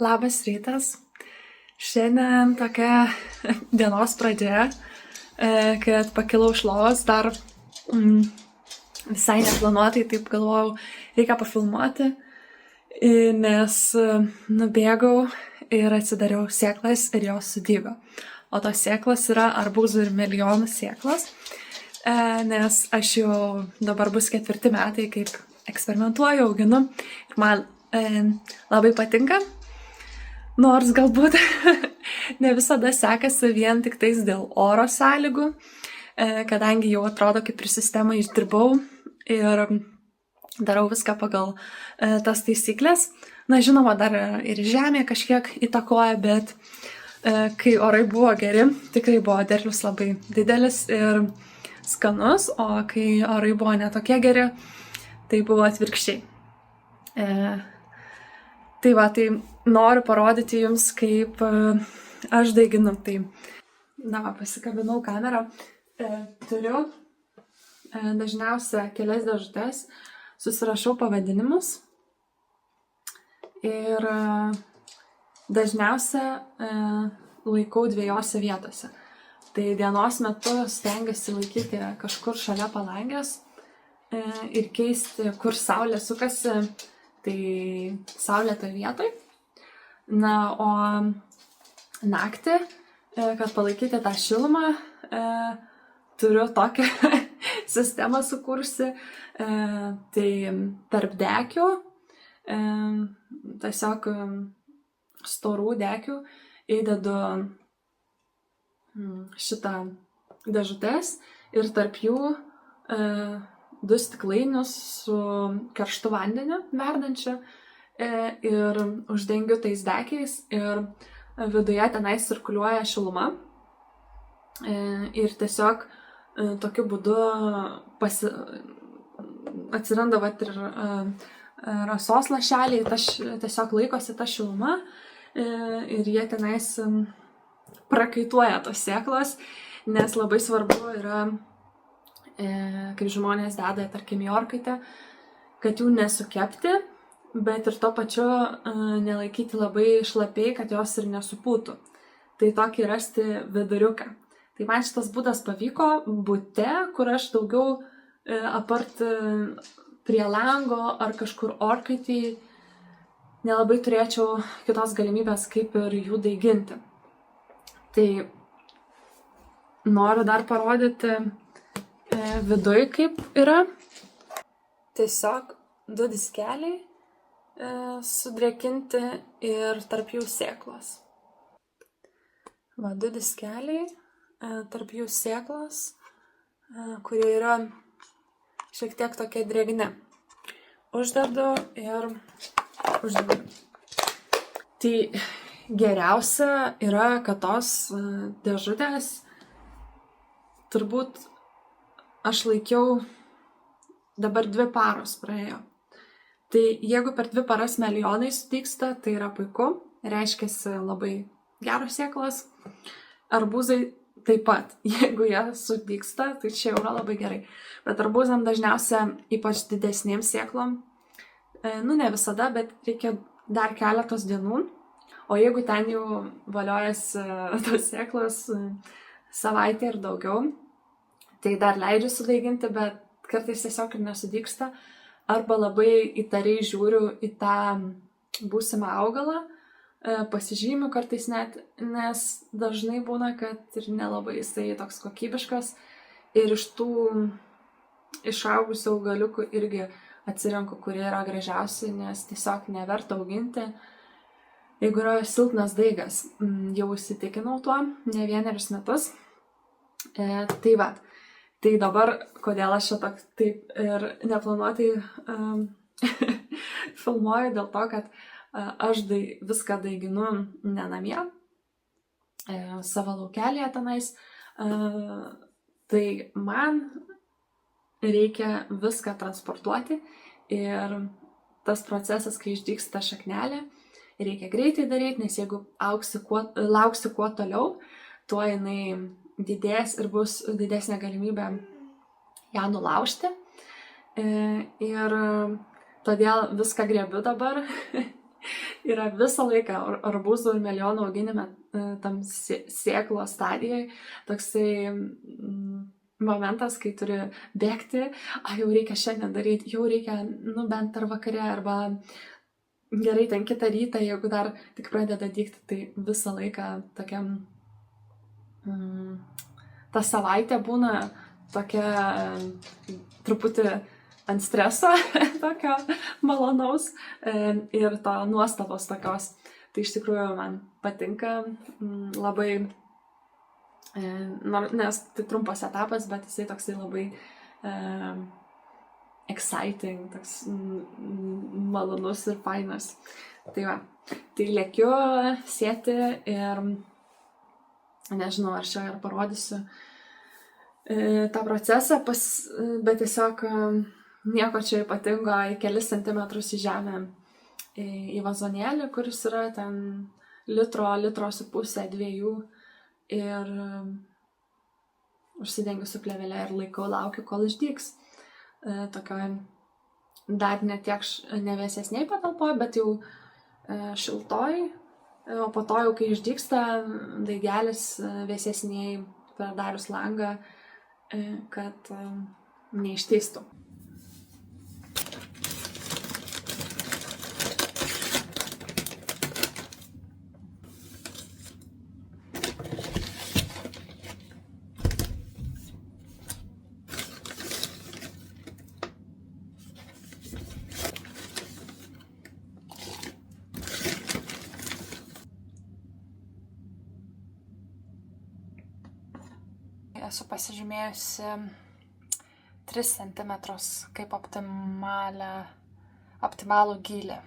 Labas rytas. Šiandien tokia dienos pradžia, kad pakilau iš lovos, dar visai neplanuotai, taip galvojau, reikia pafilmuoti, nes nubėgau ir atsidariau sėklas ir jos sudygo. O tos sėklas yra arbūzų ir milijonų sėklos, nes aš jau dabar bus 4 metai, kaip eksperimentuoju, auginu ir man labai patinka. Nors galbūt ne visada sekasi vien tik tais dėl oro sąlygų, kadangi jau atrodo kaip ir sistemą išdirbau ir darau viską pagal tas taisyklės. Na, žinoma, dar ir žemė kažkiek įtakoja, bet kai orai buvo geri, tikrai buvo derlius labai didelis ir skanus, o kai orai buvo netokie geri, tai buvo atvirkščiai. Tai va, tai noriu parodyti jums, kaip aš daiginu. Tai, pasikabinau kamerą. Turiu dažniausia kelias dėžutes, susirašau pavadinimus ir dažniausia laikau 2 vietose. Tai dienos metu stengiuosi laikyti kažkur šalia palangės ir keisti, kur saulė sukasi. Tai saulėtoj vietoj. Na, o naktį, kad palaikyti tą šilumą, turiu tokią sistemą sukūrusi. Tai tarp dekių, tiesiog storų dekių, įdedu šitą dėžutes ir tarp jų 2 stiklainius su karštu vandeniu verdančiu ir uždengiu tais dekiais ir viduje tenai cirkuliuoja šiluma ir tiesiog tokiu būdu atsiranda ir rasos lašeliai, tiesiog laikosi ta šiluma ir jie tenais prakaituoja tos sėklos, nes labai svarbu yra, kaip žmonės deda, tarkim, į orkaitę, kad jų nesukepti, bet ir tuo pačiu nelaikyti labai šlapiai, kad jos ir nesupūtų. Tai tokį rasti viduriuką. Tai man šitas būdas pavyko bute, kur aš daugiau apart prie lango ar kažkur orkaitį nelabai turėčiau kitos galimybės, kaip ir jų daiginti. Tai noriu dar parodyti viduj kaip yra. Tiesiog 2 diskeliai sudrėkinti ir tarp jų sėklos. Va, 2 diskeliai, tarp jų sėklos, kurie yra šiek tiek tokie drėgni. Uždedu ir uždedu. Tai geriausia yra, kad tos dėžutės turbūt aš laikiau, dabar 2 paros praėjo. Tai jeigu per 2 paras milijonai sudygsta, tai yra puiku, reiškiasi labai geros sėklos. Arbūzai taip pat, jeigu jie sudygsta, tai čia jau yra labai gerai. Bet arbūzam dažniausia, ypač didesnėms sėklom, ne visada, bet reikia dar keletos dienų. O jeigu ten jau valiojasi tos sėklos savaitę ir daugiau, tai dar leidžiu sudaiginti, bet kartais tiesiog ir nesudygsta. Arba labai įtariai žiūriu į tą būsimą augalą, pasižymiu kartais net, nes dažnai būna, kad ir nelabai jisai toks kokybiškas. Ir iš tų išaugusių augaliukų irgi atsirenku, kurie yra gražiausi, nes tiesiog neverta auginti. Jeigu yra silpnas daigas, jau įsitikinau tuo ne 1 metus. Tai va. Tai dabar, kodėl aš čia taip ir neplanuotai filmuoju, dėl to, kad aš viską daiginu ne namie, savo laukelėje tenais. Tai man reikia viską transportuoti ir tas procesas, kai išdygsta šaknelė, reikia greitai daryti, nes jeigu lauksiu kuo toliau, tuo jinai didės ir bus didesnė galimybė ją nulaužti. Ir todėl viską griebiu dabar yra visą laiką arbūzų ir melionų auginime tam sėklo stadijoje toksai momentas, kai turi bėgti, jau reikia šiandien daryti, jau reikia, bent per vakarę, arba gerai ten kitą rytą, jeigu dar tik pradeda dygti, tai visą laiką tokiam, ta savaitė būna tokia truputį ant streso, tokio malonaus ir to nuostabos tokios. Tai iš tikrųjų man patinka labai, nes tai trumpas etapas, bet jisai toksai labai exciting, toks malonus ir fainas. Tai va, tai lėkiu sėti ir nežinau, ar čia ir parodysiu tą procesą, bet tiesiog nieko čia ypatingo, į kelis centimetrus į žemę į vazonėlį, kuris yra ten litro su pusė, 2 ir užsidengiu su plėvele ir laikau, laukiu, kol išdygs. Tokioj dar netiek nevėsesniai patalpoj, bet jau šiltoj, o po to jau kai išdygsta daigelis vėsesniai pradarius langą, kad neištįstų. Esu pasižymėjusi 3 cm kaip optimalų gylį.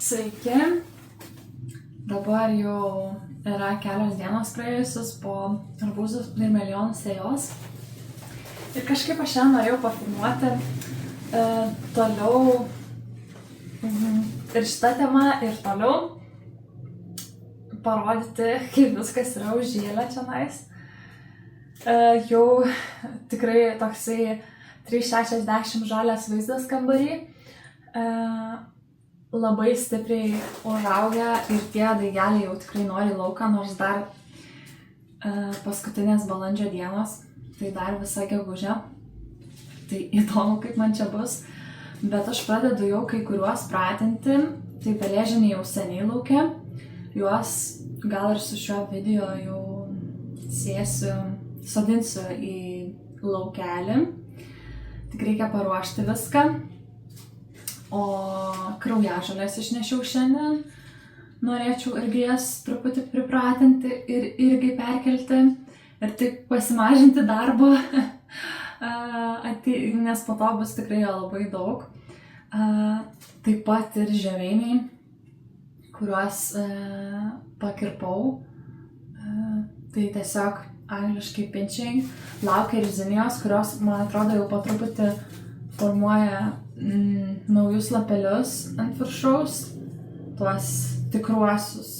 Sveiki, dabar jau yra kelios dienos praėjusios po arbūzų ir melionų sėjos. Ir kažkaip aš šiandien norėjau pafilmuoti toliau ir šitą temą, ir toliau parodyti, kaip viskas yra užžėlę čionais. Jau tikrai toksai 360 žalias vaizdas kambarį. Labai stipriai užaugę ir tie daigeliai jau tikrai nori lauką, nors dar paskutinės balandžio dienos, tai dar visa gegužė. Tai įdomu, kaip man čia bus. Bet aš pradedu jau kai kuriuos pratinti, tai pelėžiniai jau seniai laukia. Juos gal ir su šiuo video jau sodinsiu į laukelį. Tik reikia paruošti viską. O kraujažolės išnešiau šiandien. Norėčiau irgi jas truputį pripratinti ir irgi perkelti ir tik pasimažinti darbo, nes po to bus tikrai labai daug. Taip pat ir žieveiniai, kuriuos pakirpau. Tai tiesiog angliškai pinching. Laukia ir zinijos, kurios, man atrodo, jau po truputį formuoja naujus lapelius ant viršaus, tuos tikruosius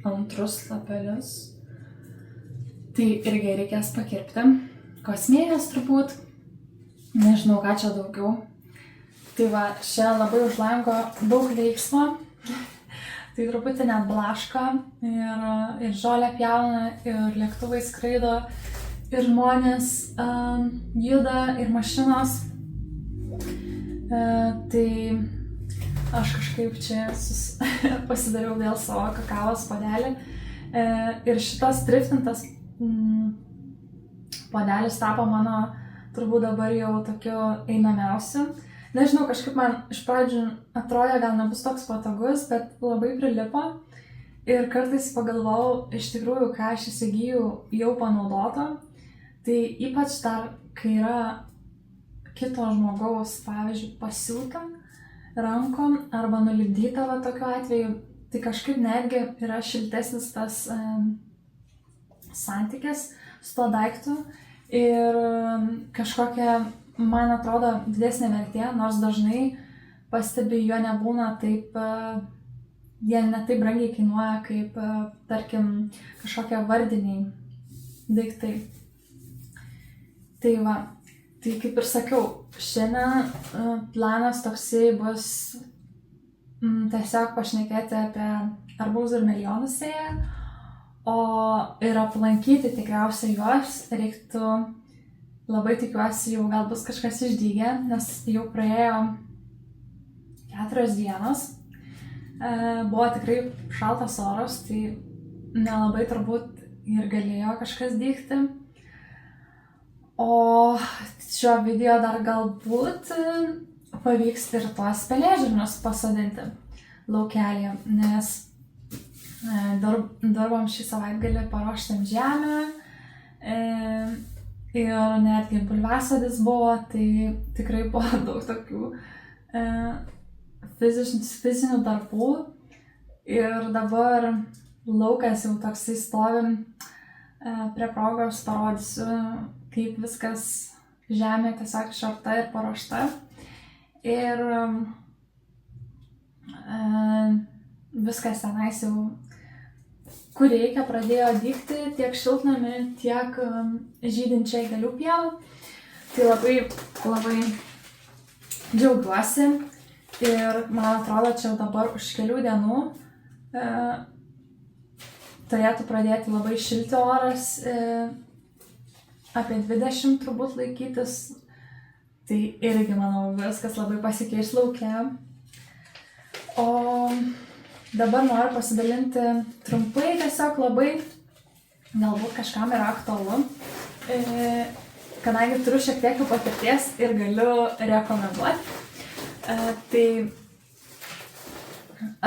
antrus lapelius. Tai irgi reikės pakirpti. Kosmėjas turbūt, nežinau ką čia daugiau. Tai va, čia labai už lango daug veiksmo, tai truputį net blaško ir žolę pjauna, ir lėktuvai skraido, ir žmonės juda, ir mašinos. Tai aš kažkaip čia pasidariau vėl savo kakavos puodelį. Ir šitas driftintas puodelis tapo mano turbūt dabar jau tokiu einamiausiu. Nežinau, kažkaip man iš pradžių atrodė, gal nebus toks patogus, bet labai prilipo. Ir kartais pagalvojau, iš tikrųjų, ką aš įsigijau jau panaudoto. Tai ypač dar, kai yra kito žmogaus, pavyzdžiui, pasiūta rankom arba nulipdyta va tokiu atveju, tai kažkaip netgi yra šiltesnis tas santykis su tuo daiktu ir kažkokia, man atrodo, didesnė vertė, nors dažnai pastebi, jo nebūna taip, jie ne taip brangiai kainuoja kaip, tarkim, kažkokie vardiniai daiktai. Tai va, tai kaip ir sakiau, šiandien planas toksai bus tiesiog pašnekėti apie arbūzų ir milijonų sėją, o ir aplankyti tikriausiai juos reiktų, labai tikiuosi, jau gal bus kažkas išdygę, nes jau praėjo 4 dienos, buvo tikrai šaltas oras, tai nelabai turbūt ir galėjo kažkas dygti. O šio video dar galbūt pavyks ir tuos pelėžirnius pasodinti laukelėje, nes dirbom šį savaitgalį paruoštam žemę ir netgi bulviasodis buvo, tai tikrai buvo daug tokių fizinių darbų ir dabar laukas jau toksai stovim, prie progos parodysiu, kaip viskas žemė tiesiog išarta ir paruošta. Ir viskas tenais jau, kur reikia, pradėjo dygti tiek šiltnamy, tiek žydinčiai gėlių pievą. Tai labai, labai džiaugiuosi ir man atrodo, čia dabar už kelių dienų turėtų pradėti labai šilti oras, apie 20 turbūt laikytis. Tai irgi, manau, viskas labai pasikeis lauke. O dabar noriu pasidalinti trumpai, tiesiog labai, galbūt kažkam yra aktualu, kadangi turiu šiek tiek jau patirties ir galiu rekomenduoti. Tai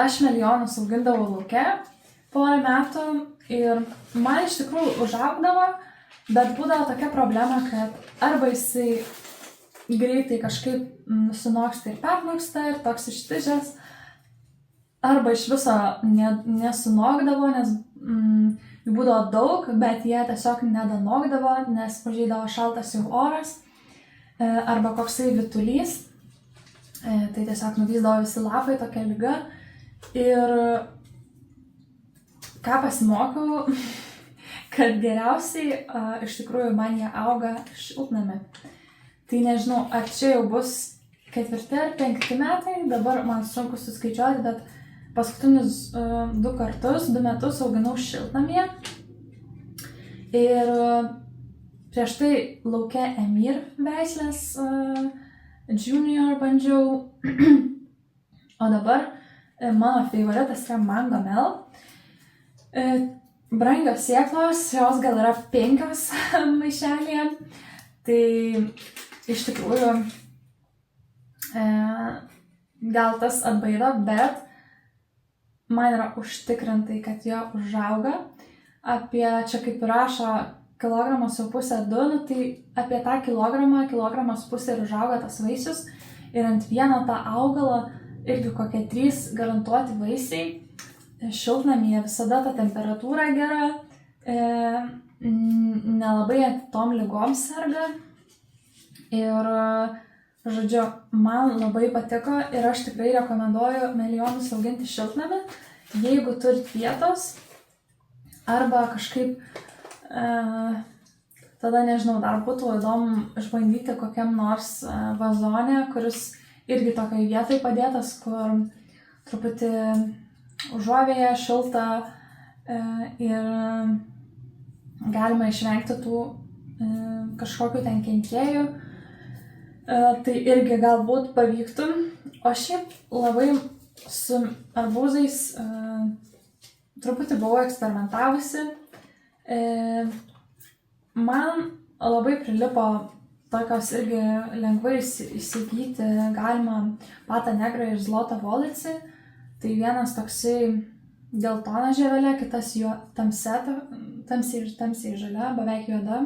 aš milijonus augindavau lauke porą metų ir man iš tikrųjų užaugdavo, bet būdavo tokia problema, kad arba jisai greitai kažkaip sunoksta ir pernoksta ir toks ištižęs, arba iš viso nesunokdavo, nes jų būdavo daug, bet jie tiesiog nedanokdavo, nes pažeidavo šaltas jau oras, arba koksai vytulys, tai tiesiog nuvysdavo visi lapai, tokia liga. Ir ką pasimokiau, kad geriausiai iš tikrųjų man jie auga šiltnamy. Tai nežinau, ar čia jau bus 4 ar 5 metai, dabar man sunku suskaičiuoti, bet paskutinius 2 metus auginau šiltnamyje. Ir prieš tai lauke Emir veislės Junior bandžiau, o dabar mano favoritas yra Mango Mel. Brangios sėklos, jos gal yra 5 maišelėje, tai iš tikrųjų gal tas atbaido, bet man yra užtikrintai, kad jo užauga apie, čia kaip rašo, 1,5 kg 2, nu tai apie tą kilogramą, 1,5 kg ir užauga tas vaisius ir ant vieno tą augalą irgi kokie 3 garantuoti vaisiai. Šiltnamyje visada ta temperatūra gera, nelabai tom lygom serga. Ir, žodžiu, man labai patiko ir aš tikrai rekomenduoju milijonus auginti šiltnamį, jeigu turit vietos, arba kažkaip, tada nežinau, dar būtų įdomu išbandyti kokiam nors vazone, kuris irgi tokiai vietai padėtas, kur truputį užuovėje šilta ir galima išvengti tų kažkokiu ten kenkėjų, tai irgi galbūt pavyktų. O šiaip labai su arbūzais truputį buvau eksperimentavusi. Man labai prilipo tokios irgi lengvai įsigyti galima Pata Negra ir Zlota Volici. Tai vienas toksai geltona žievelė, kitas jo tamsiai žalia, beveik juoda.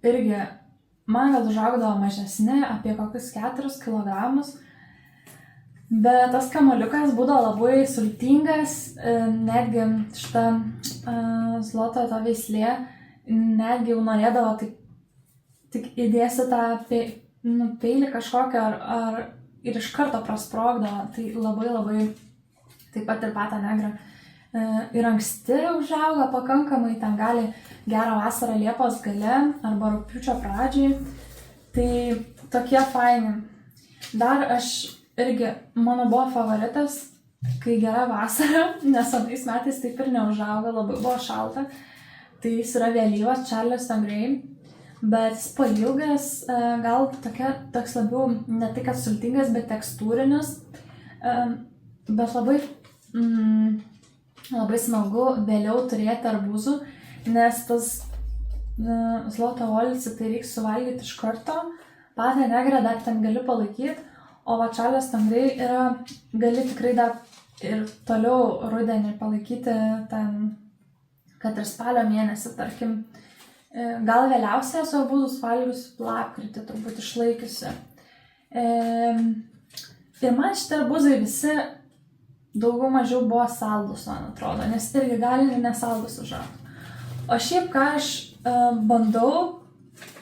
Irgi man gal užaugdavo mažesni, apie kokius 4 kilogramus. Bet tas kamuoliukas būdavo labai sultingas, netgi šita Zlota ta veislė, netgi jau norėdavo tik įdėsi tą peilį kažkokią ir iš karto prasprogdavo. Tai labai taip pat ir Pata Negra ir anksti užauga pakankamai, ten gali gerą vasarą Liepos gale arba rugpjūčio pradžiai. Tai tokie faini. Dar mano buvo favoritas, kai gera vasara, nes anais metais taip ir neužauga, labai buvo šalta. Tai jis yra vėlyvas Charleston Gray, bet jis pailgas, gal toks labiau ne tik sultingas, bet tekstūrinis. Bet labai smagu vėliau turėti arbūzų, nes tas Zlota Volici tai reiks suvalgyti iš karto, Pata Negra dar ten gali palaikyti, o va Charleston Gray gali tikrai dar ir toliau rudenį palaikyti ten, kad ir spalio mėnesį, tarkim, gal vėliausiai esu arbūzus valgius lapkritį, turbūt išlaikiusi. Ir man šitie arbūzai visi daugiau mažiau buvo saldus, man atrodo, nes irgi gali ir nesaldus užaugti. O šiaip, ką aš bandau,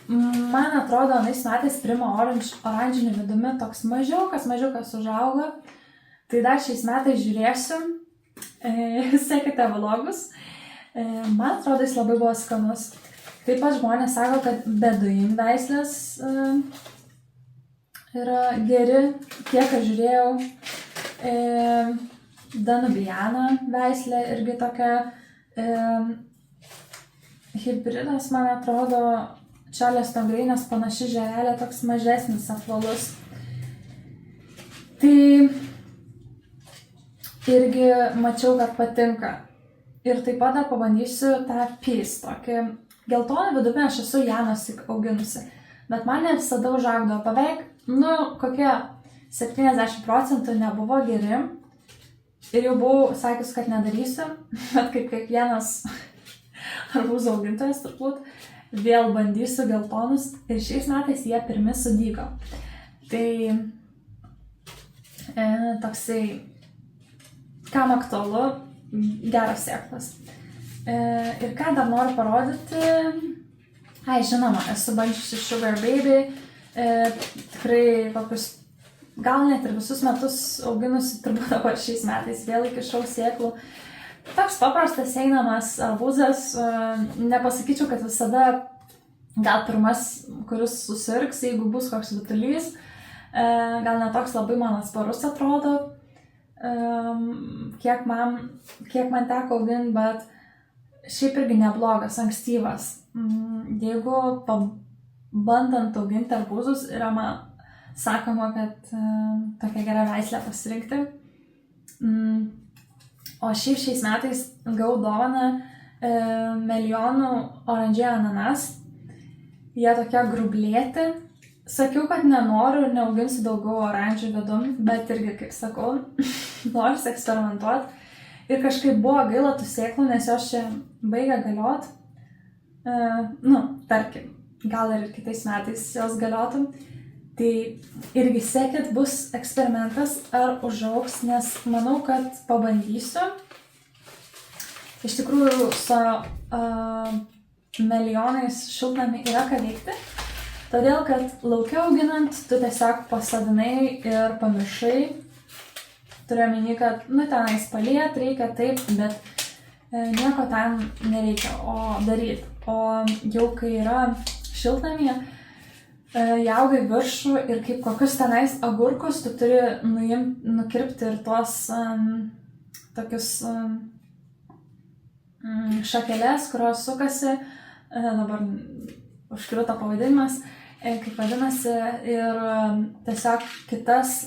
man atrodo, anais metais Prima oranžiniu vidumi toks mažiukas užauga. Tai dar šiais metais žiūrėsiu, sekite vlogus. Man atrodo, jis labai buvo skanus. Taip pat žmonės sako, kad Beduin veislės yra geri, kiek aš žiūrėjau. Danubiana veislė irgi tokia hibridas, man atrodo, Charleston Gray, nes panaši žievelė, toks mažesnis, apvalus. Tai irgi mačiau, kad patinka. Ir taip pat dar pabandysiu tą Peace, tokį geltoną vidumi, aš esu Janos auginusi, bet man ne visada užaugdavo, beveik, kokie 70% nebuvo geri. Ir jau buvau sakius, kad nedarysiu, bet kaip kiekvienas arbūzų augintojas turbūt, vėl bandysiu geltonus ir šiais metais jie pirmi sudygo. Tai toksai, kam aktualu, geros sėklos. Ir ką dar noriu parodyti, žinoma, esu bandžiusi Sugar Baby, tikrai kokius gal net ir visus metus auginusi, turbūt dabar šiais metais vėl įkišau sėklų. Toks paprastas einamas arbūzas, nepasakyčiau, kad visada gal pirmas, kuris susirgs, jeigu bus koks vitulys, gal netoks labai man atsparus atrodo, kiek man teko auginti, bet šiaip irgi neblogas, ankstyvas. Jeigu bandant auginti arbūzus, yra man sakoma, kad tokia gera veislė pasirinkti. O šiais metais gavau dovaną Milijonų oranžė ananas. Jie tokie grublėti. Sakiau, kad nenoriu ir neauginsiu daugiau oranžių vidum, bet irgi, kaip sakau, noriu eksperimentuoti. Ir kažkaip buvo gaila tų sėklų, nes jos čia baigia galiot. Tarkim, gal ir kitais metais jos galiotų. Tai irgi sekit, bus eksperimentas, ar užaugs, nes manau, kad pabandysiu. Iš tikrųjų, su milijonais šiltnamį yra ką veikti, todėl kad lauke auginant tu tiesiog pasodinai ir pamiršai. Turiu omeny, kad tenais paliet reikia taip, bet nieko ten nereikia daryti. O jau kai yra šiltnamyje, jie auga į viršų ir kaip kokius tenais agurkus tu turi nukirpti ir tuos tokius šakeles, kurios sukasi dabar užkrito pavadinimas, kaip vadinasi, ir tiesiog kitas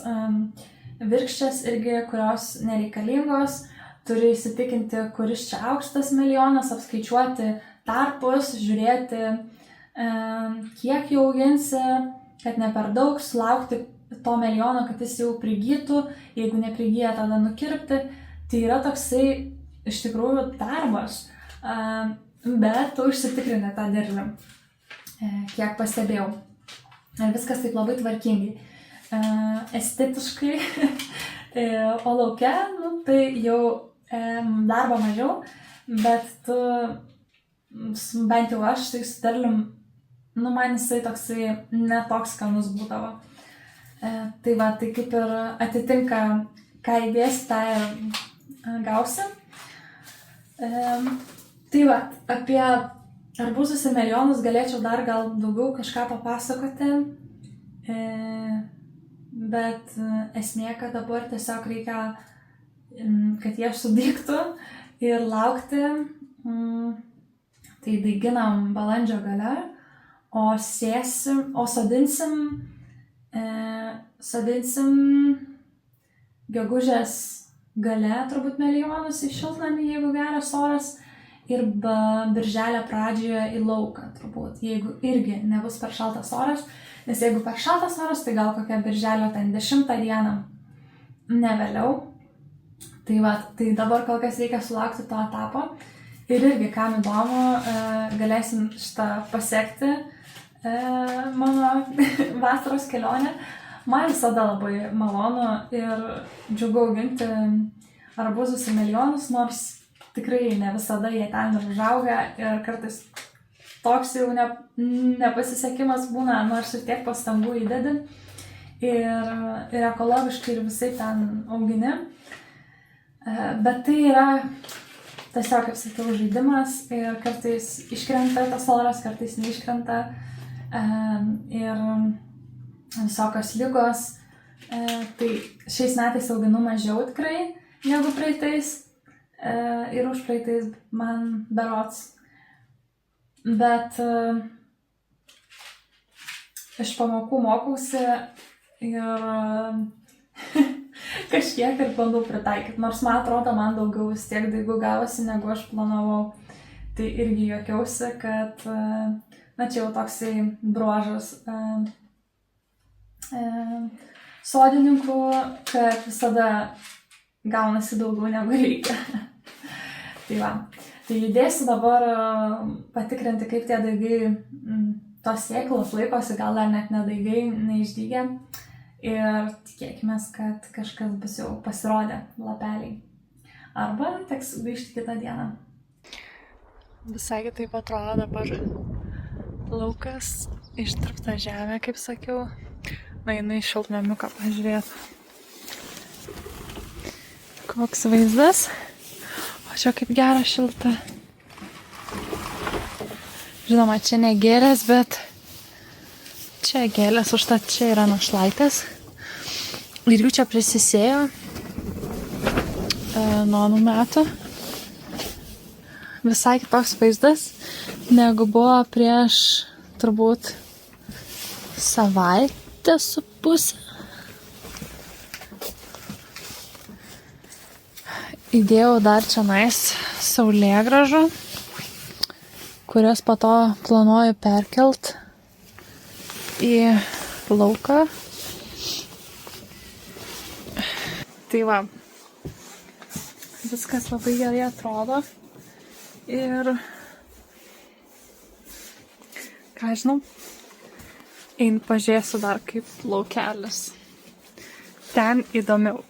virkščias irgi, kurios nereikalingos, turi įsitikinti, kuris čia aukštas milijonas, apskaičiuoti tarpus, žiūrėti, kiek jau auginsi, kad ne per daug, sulaukti to milijono, kad jis jau prigytų, jeigu neprigyja, tada nukirpti. Tai yra toksai iš tikrųjų darbas, bet tu užsitikrini tą derlių, kiek pastebėjau. Ir viskas taip labai tvarkingai. Estetiškai, o lauke, tai jau darbo mažiau, bet tu, bent jau aš, tai su derlium, man jisai toksai netoks skanus būdavo. Tai va, tai kaip ir atitinka, ką įdėsi, tą ir gausi. Tai va, apie arbūzus ir melionus galėčiau dar gal daugiau kažką papasakoti, bet esmė, kad dabar tiesiog reikia, kad jie sudygtų ir laukti. Tai daiginam balandžio gale, o sodinsim gegužės gale turbūt milijonus į šiltnamį, jeigu geras oras, ir birželio pradžioje į lauką turbūt, jeigu irgi nebus per šaltas oras, nes jeigu per šaltas oras, tai gal kokią birželio 10 dieną, ne vėliau. Tai va, tai dabar kol kas reikia sulaukti to etapo. Ir irgi, kam įdomu, galėsim šitą pasiekti mano vasaros kelionę. Man visada labai malonu ir džiugu auginti arbūzus ir melionus, nors tikrai ne visada jie ten ir užauga ir kartais toks jau nepasisekimas būna, nors ir tiek pastangų įdedi ir ekologiškai ir visai ten augini. Bet tai yra tiesiog, kaip sakiau, žaidimas ir kartais iškrenta tas oras, kartais neiškrenta ir visokios ligos. Tai šiais metais auginu mažiau tikrai negu praeitais ir už praeitais man berods. Bet iš pamokų mokausi ir kažkiek ir bandau pritaikyti. Nors man atrodo, man daugiau vis tiek daigų gavosi, negu aš planavau. Tai irgi juokiausi, kad čia jau toksai bruožas sodininkų, kad visada gaunasi daugiau negu reikia. Tai va. Tai judėsiu dabar patikrinti, kaip tie daigai, tos sėklos laikosi, gal dar net nedaigai, neišdygę. Ir tikėkime, kad kažkas bus jau pasirodę lapeliai. Arba teks grįžti kitą dieną. Visai kitaip atrodo dabar laukas, išdirbta žemė, kaip sakiau. Einu į šiltnamiuką pažiūrėti. Koks vaizdas. O čia kaip gera šilta. Žinoma, čia ne gėlės, bet čia gėlės, užtat čia yra našlaitės. Ir jų čia prisisėjo nuo anų metų. Visai kitoks vaizdas, negu buvo prieš turbūt savaitę su pusę. Įdėjau dar čia saulėgrąžų, kurias po to planuoju perkelt į lauką. Tai va, viskas labai gerai atrodo ir, ką žinau, einu pažiūrėsiu dar kaip laukelis. Ten įdomiau.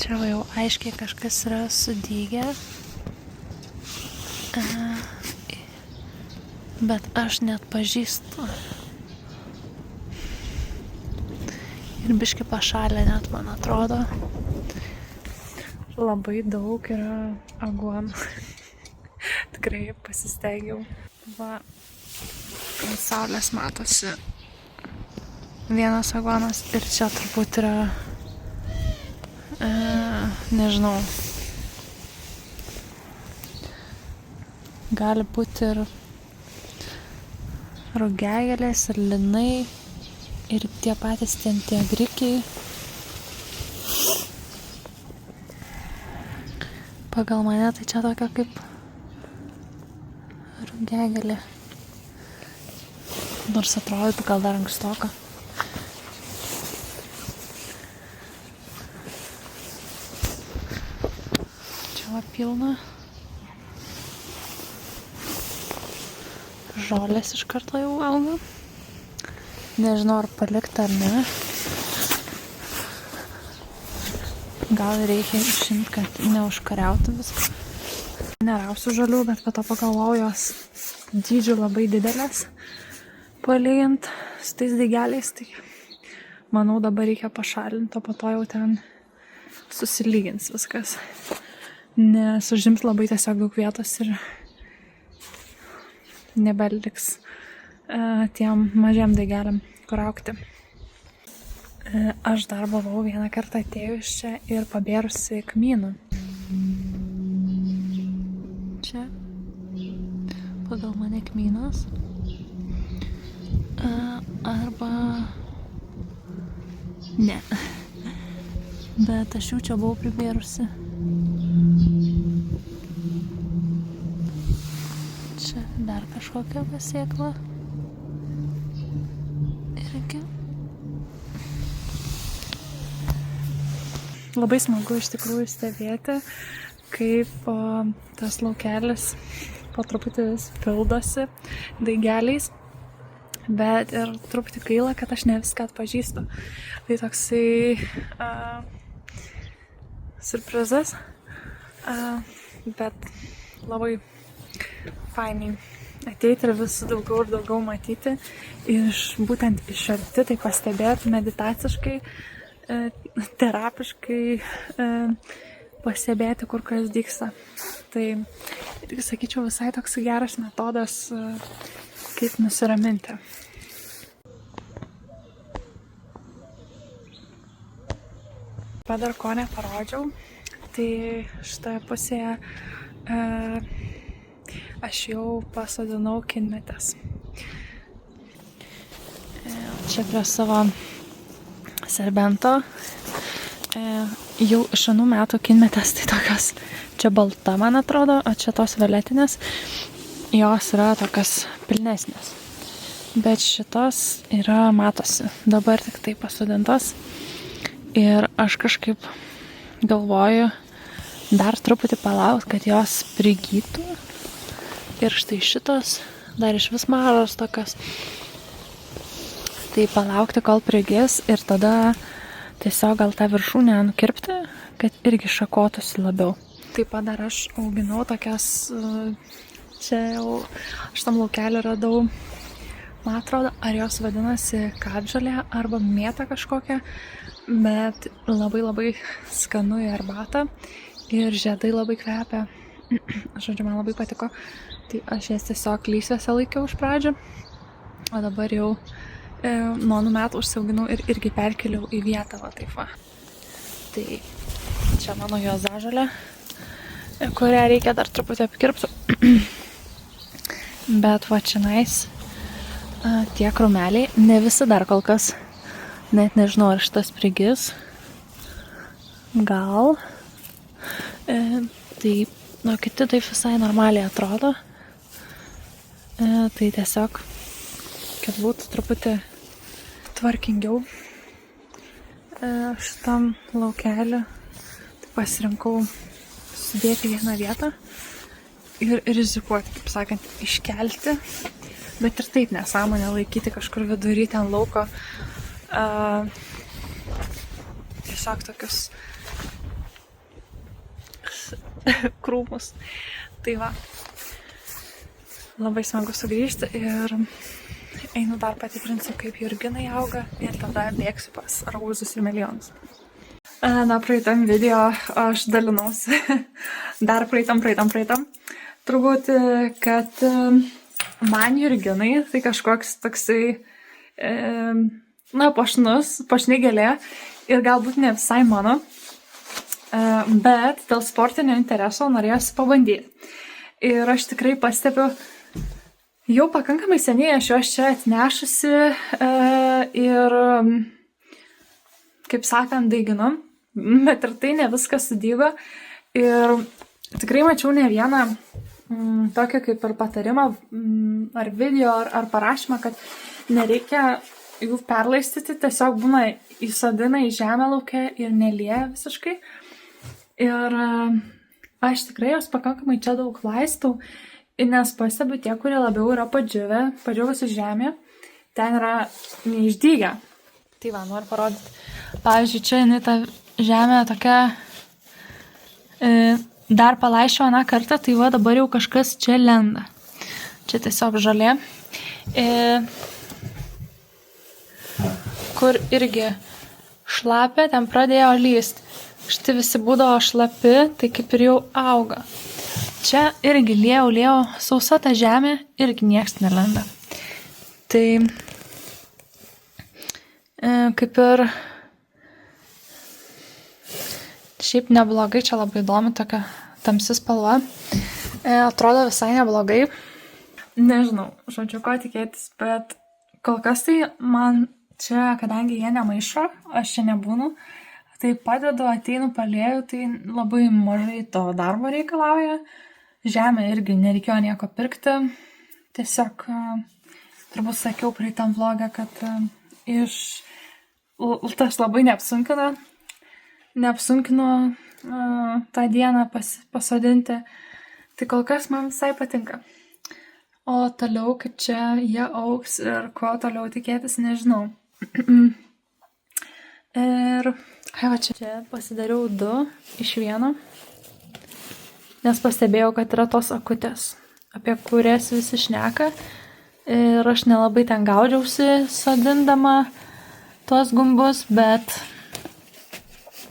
Čia jau aiškiai kažkas yra sudygę. Bet aš net pažįstu. Ir biški pašalė net, man atrodo. Labai daug yra aguonų. Tikrai pasistengiau. Va, ant saulės matosi vienas aguonas ir čia turbūt yra, nežinau, gali būti ir rugiagėlės, ir linai, ir tie patys ten tie grikiai. Pagal mane tai čia tokia kaip rugiagėlė. Nors atrodytų gal dar ankstoka. Čia va pilna. Žolės iš karto jau auga. Nežinau, ar palikti ar ne. Gal reikia išimti, kad neužkariautų viską. Nerausiu žalių, bet po to pagalvojau, jos dydžių labai didelės. Palygint su tais daigeliais, tai manau dabar reikia pašalinti, o po to jau ten susilygins viskas. Nes užims labai tiesiog daug vietos ir nebeliks tiem mažiem daigeliam kur augti. Aš dar buvau vieną kartą atėjus čia ir pabėrusi kmynų. Čia pagal mane kmynas. Arba ne. Bet aš jų čia buvau pribėrusi. Čia dar kažkokia pasėkla. Irgi. Labai smagu iš tikrųjų stebėti, kaip tas laukelis po truputį vis pildosi daigeliais, bet ir truputį gaila, kad aš ne viską atpažįstu. Tai toksai surprizas, bet labai fainai ateiti ir vis daugiau ir daugiau matyti, būtent iš arti, tai pastebėti meditaciškai, terapiškai pastebėti, kur kas dygsta. Tai irgi sakyčiau visai toks geras metodas, kaip nusiraminti. Dar ko neparodžiau, tai šitoje pusėje aš jau pasodinau kinmetes. Čia prie savo serbento jau iš anų metų kinmetės, tai tokios, čia balta man atrodo, o čia tos violetinės, jos yra tokios pilnesnės. Bet šitos yra, matosi, dabar tik tai pasodintos ir aš kažkaip galvoju dar truputį palaukti, kad jos prigytų. Ir štai šitos dar iš vis mažos tokios. Tai palaukti, kol prigis ir tada tiesiog gal tą viršūnę nukirpti, kad irgi šakotųsi labiau. Taip pat dar aš auginau tokias, čia jau aš tam laukelį radau, man atrodo, ar jos vadinasi katžolė arba mėta kažkokia, bet labai labai skanu į arbatą ir žiedai labai kvepia. Žodžiu, man labai patiko, tai aš jas tiesiog lysvėse laikiau iš pradžių, o dabar jau nuo metų užsiauginau ir irgi perkeliau į vietą, va taip va. Tai čia mano juozažolė, kurią reikia dar truputį apkirpti. Bet va čionais tie krūmeliai, ne visi dar kol kas, net nežinau, ar šitas prigis. Gal. Tai, kiti taip visai normaliai atrodo. Tai tiesiog, kad būtų truputį tvarkingiau šitam laukeliu, tai pasirinkau sudėti vieną vietą ir rizikuoti, kaip sakant, iškelti, bet ir taip nesąmonę laikyti kažkur vidury ten lauko tiesiog tokius krūmus. Tai va, labai smagu sugrįžti ir einu dar patikrinsiu, kaip jurginai auga ir tada bėgsiu pas arbūzus ir milijonus. Praeitam video aš dalinausi, dar praeitam, turbūt, kad man jurginai tai kažkoks toksai, puošnus gėlė ir galbūt ne visai mano, bet dėl sportinio intereso norėjosi pabandyti. Ir aš tikrai pastebiu, jau pakankamai seniai aš juos čia atnešusi ir, kaip sakant, daiginu, bet ir tai ne viskas sudygo. Ir tikrai mačiau ne vieną tokį kaip ir patarimą ar video, ar parašymą, kad nereikia jų perlaistyti, tiesiog būna įsodina į žemę lauke ir nelieja visiškai. Ir aš tikrai jos pakankamai čia daug laistau, nes pastebiu tie, kurie labiau yra padžiūvusi žemė, ten yra neišdygę. Tai va, noriu parodyti. Pavyzdžiui, čia jinai ta žemė tokia dar palaiščiau aną kartą, tai va dabar jau kažkas čia lenda. Čia tiesiog žolė. Kur irgi šlapia, ten pradėjo lyst. Štai visi būdavo šlapi, tai kaip ir jau auga. Čia irgi liejau, sausa ta žemė, irgi nieks nelenda. Tai kaip ir šiaip neblogai, čia labai įdomi tokia tamsi spalva. Atrodo visai neblogai. Nežinau, žodžiu, ko tikėtis, bet kol kas tai man čia, kadangi jie nemaišo, aš čia nebūnu, tai padedu, ateinu, palieju, tai labai mažai to darbo reikalauja. Žemė irgi nereikėjo nieko pirkti. Tiesiog, turbūt sakiau praeitam vlogą, kad tas labai neapsunkino tą dieną pasodinti. Tai kol kas man visai patinka. O toliau, kaip čia jie augs ir ko toliau tikėtis, nežinau. Ir va čia pasidariau 2 iš 1, nes pastebėjau, kad yra tos akutės, apie kurias visi šneka. Ir aš nelabai ten gaudžiausi sodindama tuos gumbus, bet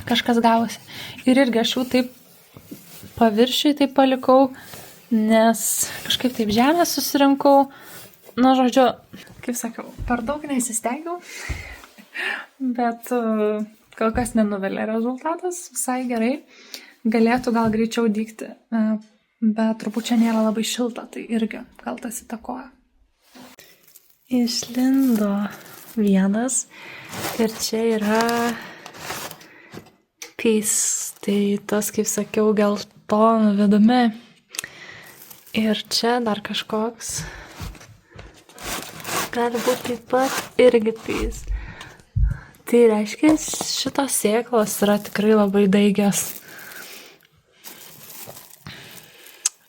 kažkas gavosi. Ir irgi aš jau taip paviršiui taip palikau, nes kažkaip taip žemę susirinkau. Na, žodžiu, kaip sakiau, per daug neįsistengiau, bet kol kas nenuvelia rezultatas, visai gerai. Galėtų gal greičiau dygti, bet turbūt čia nėra labai šilta, tai irgi gal tas įtakoja. Išlindo vienas ir čia yra peace, tai tas, kaip sakiau, geltonų vidumi. Ir čia dar kažkoks gali būti taip pat irgi peace. Tai reiškia, šitos sėklos yra tikrai labai daigios.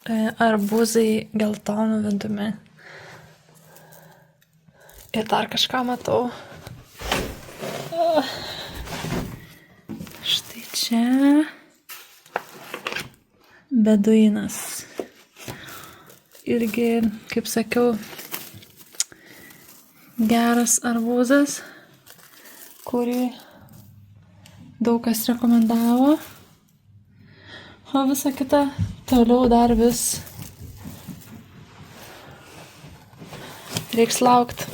Arbūzai geltonų vidumi. Ir dar kažką matau. Štai čia beduinas. Irgi, kaip sakiau, geras arbūzas, kurį daug kas rekomendavo. O visa kita toliau dar vis reiks laukt.